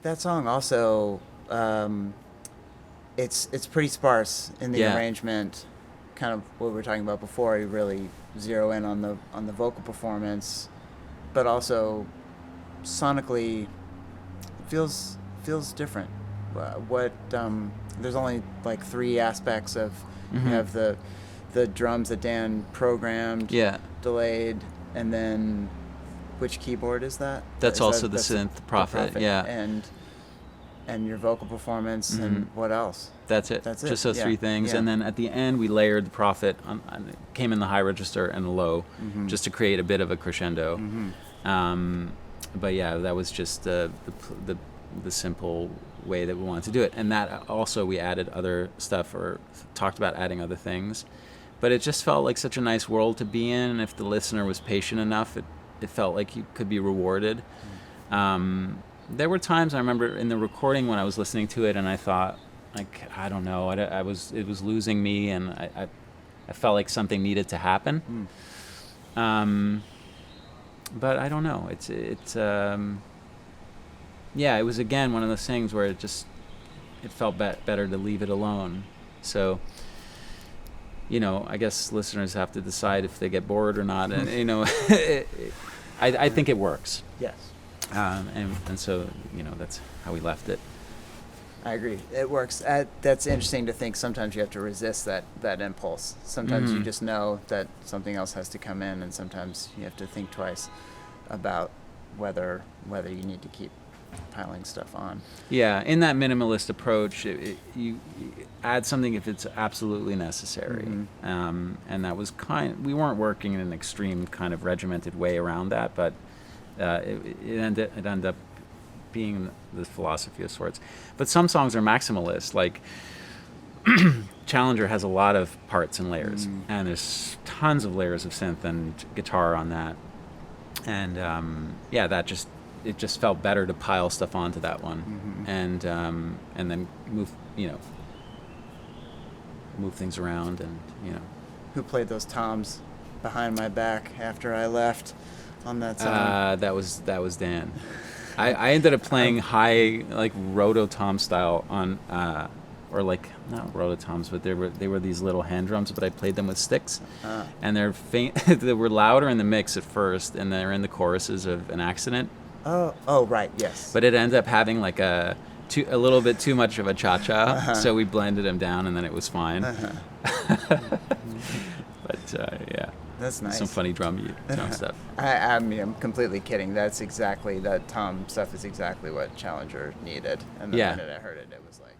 That song also, it's pretty sparse in the arrangement. Kind of what we were talking about before. You really zero in on the vocal performance, but also sonically feels different. There's only like 3 aspects of you have the drums that Dan programmed, delayed, and then which keyboard is that? That's also the synth Prophet, yeah. And your vocal performance, and what else? That's it. Just those 3 things. And then at the end, we layered the Prophet on came in the high register and the low, just to create a bit of a crescendo. But yeah, that was just the simple way that we wanted to do it. And that also, we added other stuff, or talked about adding other things. But it just felt like such a nice world to be in. And if the listener was patient enough, it felt like you could be rewarded. There were times I remember in the recording when I was listening to it, and I thought, like, I don't know, it was losing me, and I felt like something needed to happen. But I don't know. It was again one of those things where it felt better to leave it alone. So, I guess listeners have to decide if they get bored or not, and I think it works. Yes. And so, that's how we left it. I agree. It works. That's interesting to think. Sometimes you have to resist that impulse. Sometimes you just know that something else has to come in, and sometimes you have to think twice about whether you need to keep piling stuff on. Yeah, in that minimalist approach, you add something if it's absolutely necessary. And that was we weren't working in an extreme kind of regimented way around that, but it ended up being the philosophy of sorts. But some songs are maximalist, like Challenger has a lot of parts and layers, and there's tons of layers of synth and guitar on that. And it just felt better to pile stuff onto that one, and then move things around, and Who played those toms behind my back after I left on that song? That was Dan. I ended up playing high, like roto-tom style on, or like not roto-toms, but they were these little hand drums, but I played them with sticks, and they're faint. They were louder in the mix at first, and they're in the choruses of An Accident. Oh, right, yes. But it ended up having like a little bit too much of a cha-cha, so we blended them down, and then it was fine. But yeah. That's nice. Some funny drum stuff. I mean, I'm completely kidding. That tom stuff is exactly what Challenger needed. And the minute I heard it, it was like...